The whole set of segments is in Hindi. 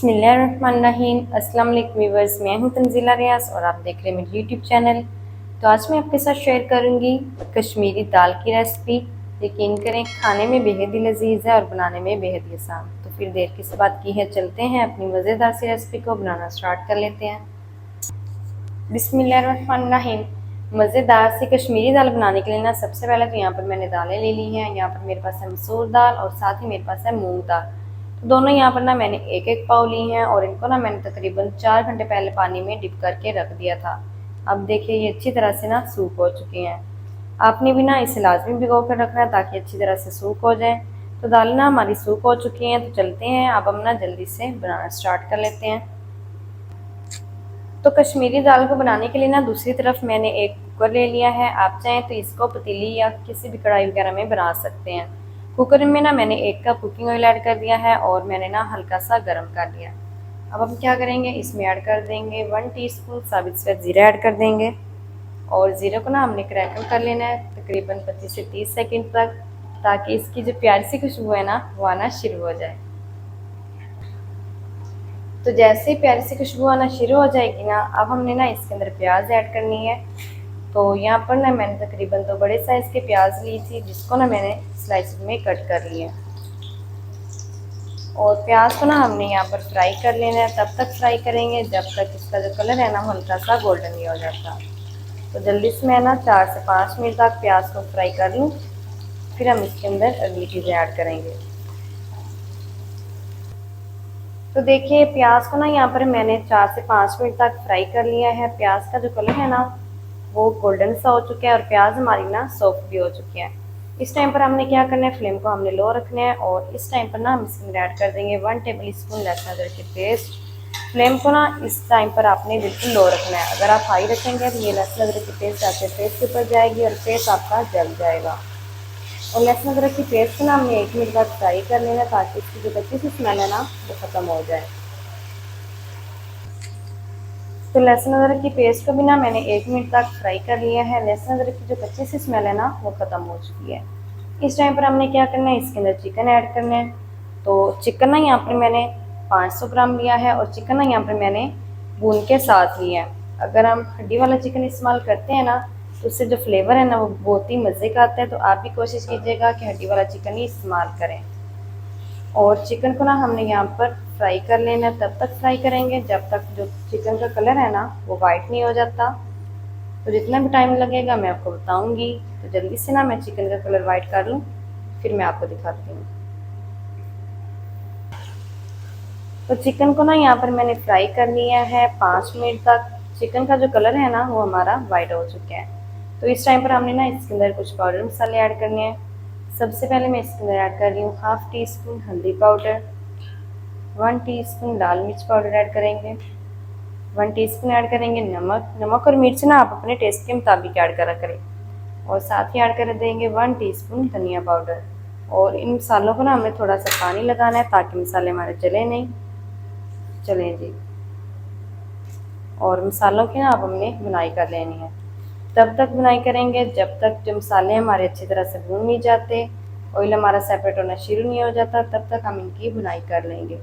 बिस्मिल्लाहिर्रहमानिर्रहीम। अस्सलाम वालेकुम व्यूअर्स, मैं हूं तंजीला रियाज और आप देख रहे हैं मेरे यूट्यूब चैनल। तो आज मैं आपके साथ शेयर करूंगी कश्मीरी दाल की रेसिपी। यकीन करें खाने में बेहद ही लजीज है और बनाने में बेहद ही आसान। तो फिर देर किस बात की है, चलते हैं अपनी मज़ेदार सी रेसिपी को बनाना स्टार्ट कर लेते हैं। बिस्मिल्लाहिर्रहमानिर्रहीम। मज़ेदार सी कश्मीरी दाल बनाने के लिए ना सबसे पहले तो यहाँ पर मैंने दालें ले ली हैं। यहाँ पर मेरे पास है मसूर दाल और साथ ही मेरे पास है मूंग दाल। तो दोनों यहाँ पर ना मैंने एक एक पाव ली हैं और इनको ना मैंने तकरीबन 4 घंटे पहले पानी में डिप करके रख दिया था। अब देखिए ये अच्छी तरह से ना सूख हो चुकी हैं। आपने भी ना इसे लाजमी भिगो कर रखना है ताकि अच्छी तरह से सूख हो जाए। तो दाल ना हमारी सूख हो चुकी हैं, तो चलते हैं अब हम ना जल्दी से बनाना स्टार्ट कर लेते हैं। तो कश्मीरी दाल को बनाने के लिए ना दूसरी तरफ मैंने एक कुकर ले लिया है। आप चाहें तो इसको पतीली या किसी भी कढ़ाई वगैरह में बना सकते हैं। कुकर में ना मैंने 1 कप कुकिंग ऑयल ऐड कर दिया है और मैंने ना हल्का सा गर्म कर दिया। अब हम क्या करेंगे, इसमें ऐड कर देंगे 1 टीस्पून साबित सफ़ेद ज़ीरा ऐड कर देंगे। और ज़ीरे को ना हमने क्रैकल कर लेना है तकरीबन 25 से 30 सेकंड तक, ताकि इसकी जो प्यारी सी खुशबू है ना वो आना शुरू हो जाए। तो जैसे ही प्यारी सी खुशबू आना शुरू हो जाएगी ना, अब हमने ना इसके अंदर प्याज ऐड करनी है। तो यहाँ पर ना मैंने तकरीबन 2 बड़े साइज़ के प्याज ली थी, जिसको ना मैंने स्लाइस में कट कर लिया। और प्याज को ना हमने यहाँ पर फ्राई कर लेना है। तब तक फ्राई करेंगे जब तक इसका जो कलर है ना हल्का सा गोल्डन नहीं हो जाता। तो जल्दी से मैं ना 4 से 5 मिनट तक प्याज को फ्राई कर लूँ, फिर हम इसके अंदर अगली चीज़ें ऐड करेंगे। तो देखिए प्याज को ना यहाँ पर मैंने 4 से 5 मिनट तक फ्राई कर लिया है। प्याज का जो कलर है ना वो गोल्डन सा हो चुका है और प्याज हमारी ना सॉफ्ट भी हो चुकी है। इस टाइम पर हमने क्या करना है, फ्लेम को हमने लो रखना है और इस टाइम पर ना हम इसके अंदर ऐड कर देंगे 1 टेबल स्पून लहसुन अदरक की पेस्ट। फ्लेम को ना इस टाइम पर आपने बिल्कुल लो रखना है। अगर आप हाई रखेंगे तो ये लहसुन अदरक की पेस्ट आपके फेस के ऊपर जाएगी और फेस आपका जल जाएगा। और लहसुन अदरक की पेस्ट को ना हमने 1 मिनट तक फ्राई कर लेना ताकि इसकी जो कच्ची सी स्मेल है ना वो ख़त्म हो जाए। तो लहसुन अदरक की पेस्ट को भी ना मैंने 1 मिनट तक फ्राई कर लिया है। लहसुन अदरक की जो कच्ची सी स्मेल है ना वो ख़त्म हो चुकी है। इस टाइम पर हमने क्या करना है, इसके अंदर चिकन ऐड करना है। तो चिकन ना यहाँ पर मैंने 500 ग्राम लिया है और चिकन ना यहाँ पर मैंने भून के साथ लिया है। अगर हम हड्डी वाला चिकन इस्तेमाल करते हैं ना तो उससे जो फ्लेवर है ना वो बहुत ही मज़े का आता है। तो आप भी कोशिश कीजिएगा कि हड्डी वाला चिकन ही इस्तेमाल करें। और चिकन को ना हमने यहाँ पर फ्राई कर लेना है। तब तक फ्राई करेंगे जब तक जो चिकन का कलर है ना वो वाइट नहीं हो जाता। तो जितना भी टाइम लगेगा मैं आपको बताऊंगी। तो जल्दी से ना मैं चिकन का कलर वाइट कर लूँ, फिर मैं आपको दिखाती हूँ। तो चिकन को ना यहाँ पर मैंने फ्राई कर लिया है 5 मिनट तक। चिकन का जो कलर है ना वो हमारा वाइट हो चुका है। तो इस टाइम पर हमने ना इसके अंदर कुछ पाउडर मसाले ऐड करने हैं। सबसे पहले मैं इसके अंदर ऐड कर रही हूँ 1/2 टीस्पून हल्दी पाउडर, 1 टीस्पून लाल मिर्च पाउडर ऐड करेंगे, 1 टीस्पून ऐड करेंगे नमक। नमक और मिर्च ना आप अपने टेस्ट के मुताबिक ऐड करा करें। और साथ ही ऐड कर देंगे 1 टीस्पून धनिया पाउडर। और इन मसालों को ना हमें थोड़ा सा पानी लगाना है ताकि मसाले हमारे जले नहीं। चलें जी। और मसालों की ना अब हमने बुनाई कर लेनी है। तब तक बुनाई करेंगे जब तक जो मसाले हमारे अच्छी तरह से भून नहीं जाते, ऑयल हमारा सेपरेट होना शुरू नहीं हो जाता, तब तक हम इनकी बुनाई कर लेंगे।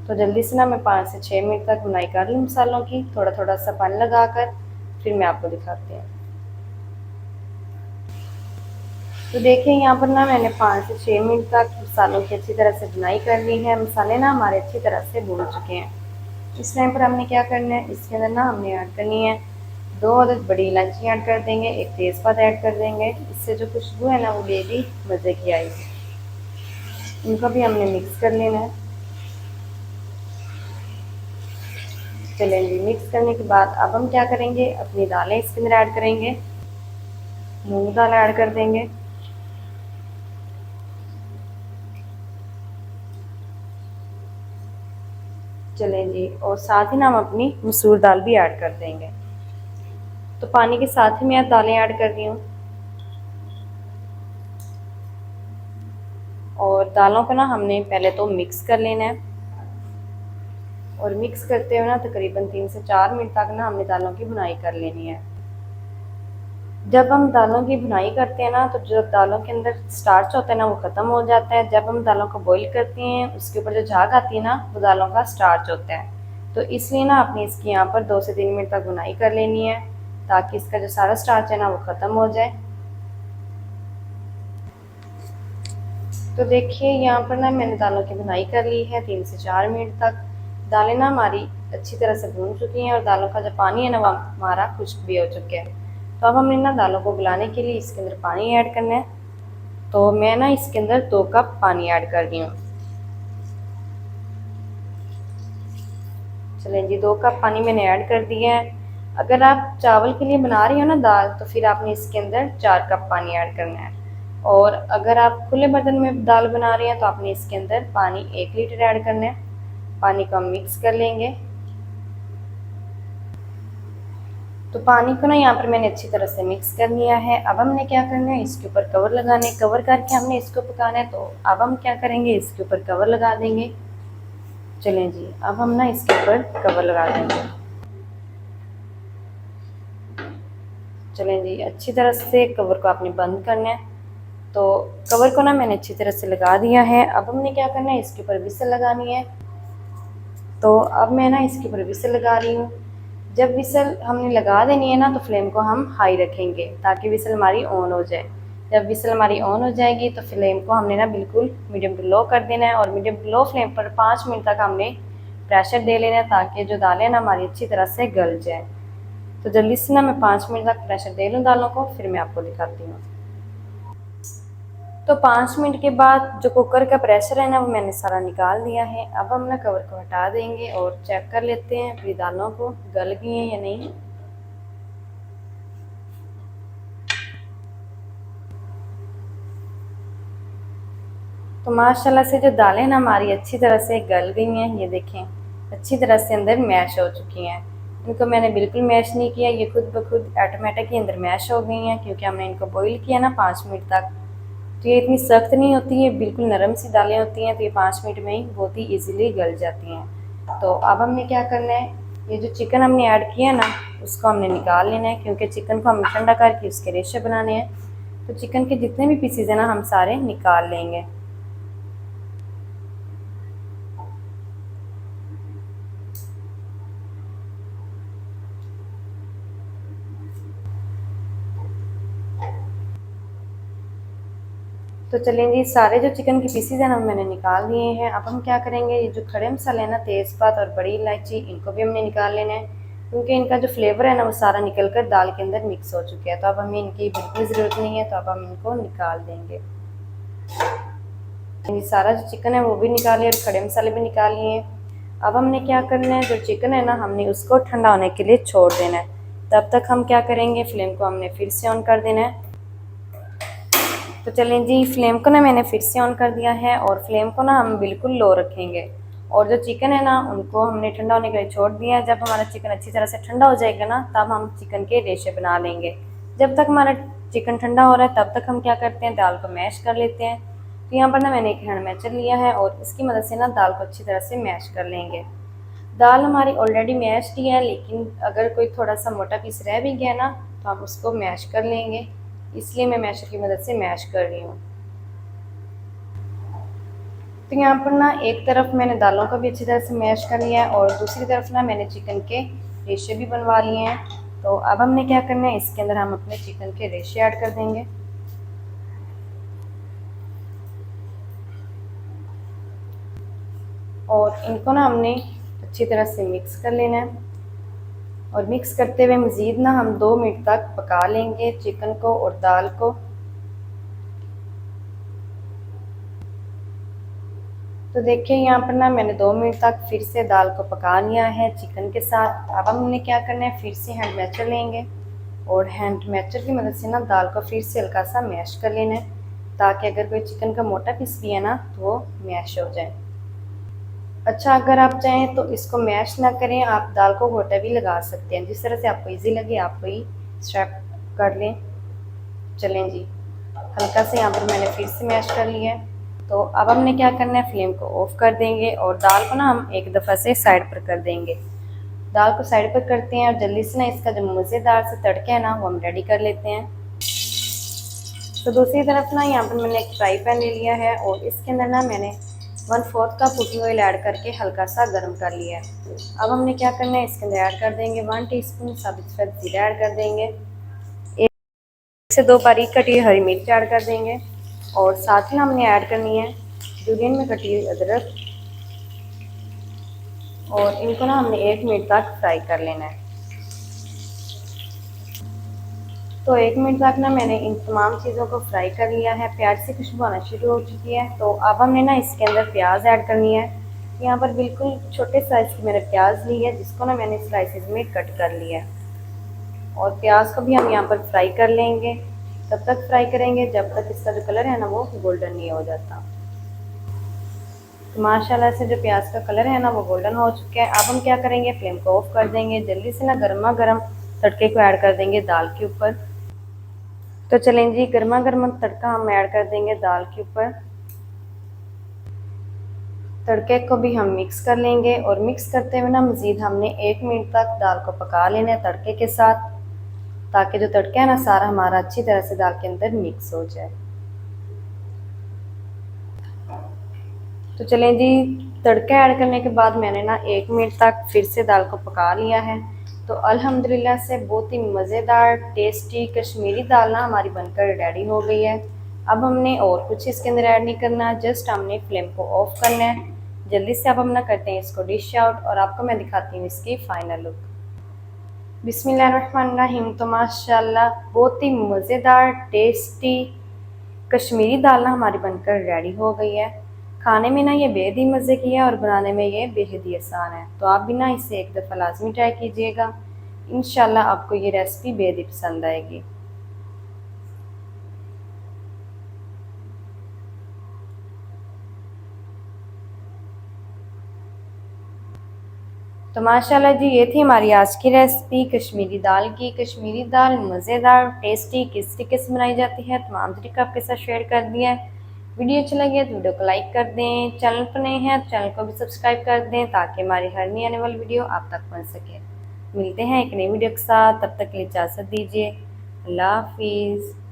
तो जल्दी से ना मैं 5 से 6 मिनट तक बुनाई कर लूँ मसालों की, थोड़ा थोड़ा सा पानी लगाकर, फिर मैं आपको दिखाती हूँ। तो देखिए यहाँ पर ना मैंने 5 से 6 मिनट तक मसालों की अच्छी तरह से बुनाई कर ली है। मसाले ना हमारे अच्छी तरह से भून चुके हैं। इस टाइम पर हमने क्या करना है, इसके अंदर ना हमने ऐड करनी है 2 अदद बड़ी इलायची ऐड कर देंगे, 1 तेज़पात ऐड कर देंगे। इससे जो खुशबू है ना वो बेहद मज़े की आएगी। इनको भी हमने मिक्स कर लेना है। चलें जी, मिक्स करने के बाद अब हम क्या करेंगे, अपनी दालें इसके अंदर ऐड करेंगे। मूंग दाल ऐड कर देंगे, चलें जी। और साथ ही ना हम अपनी मसूर दाल भी ऐड कर देंगे। तो पानी के साथ ही मैं दालें ऐड कर रही हूँ। और दालों को ना हमने पहले तो मिक्स कर लेना है। और मिक्स करते हुए ना तकरीबन 3 से 4 मिनट तक ना हमने दालों की बुनाई कर लेनी है। जब हम दालों की भुनाई करते हैं ना तो जो दालों के अंदर स्टार्च होता है ना वो ख़त्म हो जाता है। जब हम दालों को बॉईल करते हैं उसके ऊपर जो झाग आती है ना वो दालों का स्टार्च होता है। तो इसलिए ना अपनी इसकी यहाँ पर 2 से 3 मिनट तक भुनाई कर लेनी है ताकि इसका जो सारा स्टार्च है ना वो ख़त्म हो जाए। तो देखिए यहाँ पर ना मैंने दालों की भुनाई कर ली है 3 से 4 मिनट तक। दालें ना हमारी अच्छी तरह से भून चुकी हैं और दालों का जो पानी है ना वो हमारा खुश्क भी हो चुका है। तो अब हमने ना दालों को गलाने के लिए इसके अंदर पानी ऐड करना है। तो मैं ना इसके अंदर 2 कप पानी ऐड कर रही हूँ। चलें जी, 2 कप पानी मैंने ऐड कर दिया है। अगर आप चावल के लिए बना रही हो ना दाल तो फिर आपने इसके अंदर 4 कप पानी ऐड करना है। और अगर आप खुले बर्तन में दाल बना रही हैं तो आपने इसके अंदर पानी 1 लीटर ऐड करना है। पानी को हम मिक्स कर लेंगे। तो पानी को ना यहाँ पर मैंने अच्छी तरह से मिक्स कर लिया है। अब हमने क्या करना है, इसके ऊपर कवर लगाने, कवर करके हमने इसको पकाना है। तो अब हम क्या करेंगे, इसके ऊपर कवर लगा देंगे। चलें जी, अब हम ना इसके ऊपर कवर लगा देंगे। चलें जी, अच्छी तरह से कवर को आपने बंद करना है। तो कवर को ना मैंने अच्छी तरह से लगा दिया है। अब हमने क्या करना है, इसके ऊपर विसल लगानी है। तो अब मैं ना इसके ऊपर विसल लगा रही हूँ। जब विसल हमने लगा देनी है ना तो फ्लेम को हम हाई रखेंगे ताकि विसल हमारी ऑन हो जाए। जब विसल हमारी ऑन हो जाएगी तो फ्लेम को हमने ना बिल्कुल मीडियम टू लो कर देना है और मीडियम टू लो फ्लेम पर 5 मिनट तक हमने प्रेशर दे लेना है ताकि जो दालें ना हमारी अच्छी तरह से गल जाए। तो जल्दी से ना मैं 5 मिनट तक प्रेशर दे लूँ दालों को, फिर मैं आपको दिखाती हूँ। तो 5 मिनट के बाद जो कुकर का प्रेशर है ना वो मैंने सारा निकाल दिया है। अब हम ना कवर को हटा देंगे और चेक कर लेते हैं अपनी दालों को गल गई हैं या नहीं। तो माशाल्लाह से जो दालें ना हमारी अच्छी तरह से गल गई हैं, ये देखें अच्छी तरह से अंदर मैश हो चुकी हैं। इनको मैंने बिल्कुल मैश नहीं किया, ये खुद ब खुद ऑटोमेटिक ही अंदर मैश हो गई हैं क्योंकि हमने इनको बॉईल किया ना 5 मिनट तक। तो ये इतनी सख्त नहीं होती है, बिल्कुल नरम सी दालें होती हैं। तो ये 5 मिनट में ही बहुत ही ईजिली गल जाती हैं। तो अब हमने क्या करना है, ये जो चिकन हमने ऐड किया ना उसको हमने निकाल लेना है क्योंकि चिकन को हमने ठंडा करके उसके रेशे बनाने हैं। तो चिकन के जितने भी पीसीज हैं ना हम सारे निकाल लेंगे। तो चलें जी, सारे जो चिकन की पीसीज हैं ना मैंने निकाल लिए हैं। अब हम क्या करेंगे, ये जो खड़े मसाले हैं ना तेज़पात और बड़ी इलायची, इनको भी हमने निकाल लेना है क्योंकि इनका जो फ्लेवर है ना वो सारा निकल कर दाल के अंदर मिक्स हो चुका है। तो अब हमें इनकी बिल्कुल ज़रूरत नहीं है, तो अब हम इनको निकाल देंगे। ये सारा जो चिकन है वो भी निकाल लिया और खड़े मसाले भी निकाल लिए हैं। अब हमने क्या करना है, जो चिकन है ना हमने उसको ठंडा होने के लिए छोड़ देना है। तब तक हम क्या करेंगे, फ्लेम को हमने फिर से ऑन कर देना है। तो चलें जी, फ्लेम को ना मैंने फिर से ऑन कर दिया है और फ्लेम को ना हम बिल्कुल लो रखेंगे। और जो चिकन है ना उनको हमने ठंडा होने के लिए छोड़ दिया है। जब हमारा चिकन अच्छी तरह से ठंडा हो जाएगा ना तब हम चिकन के रेशे बना लेंगे। जब तक हमारा चिकन ठंडा हो रहा है तब तक हम क्या करते हैं, दाल को मैश कर लेते हैं। तो यहाँ पर ना मैंने एक हैंड मैचर लिया है और इसकी मदद से ना दाल को अच्छी तरह से मैश कर लेंगे। दाल हमारी ऑलरेडी मैश्ड ही है, लेकिन अगर कोई थोड़ा सा मोटा पीस रह भी गया ना तो हम उसको मैश कर लेंगे, इसलिए मैं मैशर की मदद से मैश कर रही हूँ। तो यहाँ पर ना एक तरफ मैंने दालों को भी अच्छी तरह से मैश कर लिया है और दूसरी तरफ ना मैंने चिकन के रेशे भी बनवा लिए हैं। तो अब हमने क्या करना है, इसके अंदर हम अपने चिकन के रेशे ऐड कर देंगे। और इनको ना हमने अच्छी तरह से मिक्स कर लेना है और मिक्स करते हुए मज़ीद ना हम 2 मिनट तक पका लेंगे चिकन को और दाल को। तो देखिए यहाँ पर ना मैंने 2 मिनट तक फिर से दाल को पका लिया है चिकन के साथ। अब हमने क्या करना है, फिर से हैंड मैचर लेंगे और हैंड मैचर की मदद से ना दाल को फिर से हल्का सा मैश कर लेना है ताकि अगर कोई चिकन का मोटा पीस भी है ना तो वो मैश हो जाए। अच्छा, अगर आप चाहें तो इसको मैश ना करें, आप दाल को घोटा भी लगा सकते हैं। जिस तरह से आपको इजी लगे आप वही स्टेप कर लें। चलें जी, हल्का से यहाँ पर मैंने फिर से मैश कर लिया है। तो अब हमने क्या करना है, फ्लेम को ऑफ कर देंगे और दाल को ना हम एक दफ़ा से साइड पर कर देंगे। दाल को साइड पर करते हैं और जल्दी से ना इसका जो मज़ेदार सा तड़का है ना वो हम रेडी कर लेते हैं। तो दूसरी तरफ ना यहाँ पर मैंने एक फ्राई पैन ले लिया है और इसके अंदर ना मैंने 1/4 कप कुकिंग ऑयल ऐड करके हल्का सा गर्म कर लिया है। अब हमने क्या करना है, इसके अंदर ऐड कर देंगे 1 टीस्पून साबुत सफ़ेद जीरा ऐड कर देंगे, 1 से 2 बारीक कटी हरी मिर्च ऐड कर देंगे और साथ ही हमने ऐड करनी है जुलियन में कटी हुई अदरक और इनको ना हमने 1 मिनट तक फ्राई कर लेना है। तो 1 मिनट तक ना मैंने इन तमाम चीज़ों को फ्राई कर लिया है। प्याज से खुशबू आना शुरू हो चुकी है। तो अब हमने ना इसके अंदर प्याज ऐड करनी है। यहाँ पर बिल्कुल छोटे साइज़ की मैंने प्याज ली है जिसको ना मैंने स्लाइसेस में कट कर लिया है और प्याज को भी हम यहाँ पर फ्राई कर लेंगे। तब तक फ्राई करेंगे जब तक इसका जो कलर है ना वो गोल्डन नहीं हो जाता। तो माशाल्लाह से जो प्याज का कलर है ना वो गोल्डन हो चुका है। अब हम क्या करेंगे, फ्लेम को ऑफ कर देंगे। जल्दी से ना गर्मा गर्म तड़के को ऐड कर देंगे दाल के ऊपर। तो चलें जी, गर्मा गर्म तड़का हम ऐड कर देंगे दाल के ऊपर। तड़के को भी हम मिक्स कर लेंगे और मिक्स करते हुए ना मज़ीद हमने 1 मिनट तक दाल को पका लेना है तड़के के साथ, ताकि जो तड़का है ना सारा हमारा अच्छी तरह से दाल के अंदर मिक्स हो जाए। तो चलें जी, तड़का ऐड करने के बाद मैंने ना 1 मिनट तक फिर से दाल को पका लिया है। तो अल्हम्दुलिल्लाह से बहुत ही मज़ेदार टेस्टी कश्मीरी दाल ना हमारी बनकर रेडी हो गई है। अब हमने और कुछ इसके अंदर ऐड नहीं करना, जस्ट हमने फ्लेम को ऑफ करना है। जल्दी से अब हम ना करते हैं इसको डिश आउट और आपको मैं दिखाती हूँ इसकी फाइनल लुक। बिस्मिल्लाहिर्रहमानिर्रहीम। तो माशाल्लाह बहुत ही मज़ेदार टेस्टी कश्मीरी दाल ना हमारी बनकर रेडी हो गई है। खाने में ना ये बेहद ही मज़े की है और बनाने में ये बेहद ही आसान है। तो आप भी ना इसे एक दफ़ा लाजमी ट्राई कीजिएगा। इंशाल्लाह आपको ये रेसिपी बेहद ही पसंद आएगी। तो माशाल्लाह जी, ये थी हमारी आज की रेसिपी कश्मीरी दाल की। कश्मीरी दाल मज़ेदार टेस्टी किस तरीके से बनाई जाती है तमाम तरीका आपके साथ शेयर कर दिया है। वीडियो अच्छा लगे तो वीडियो को लाइक कर दें, चैनल पर नए हैं तो चैनल को भी सब्सक्राइब कर दें ताकि हमारी हर नई आने वाली वीडियो आप तक पहुँच सके। मिलते हैं एक नई वीडियो के साथ, तब तक के लिए इजाज़त दीजिए। अल्लाह हाफिज़।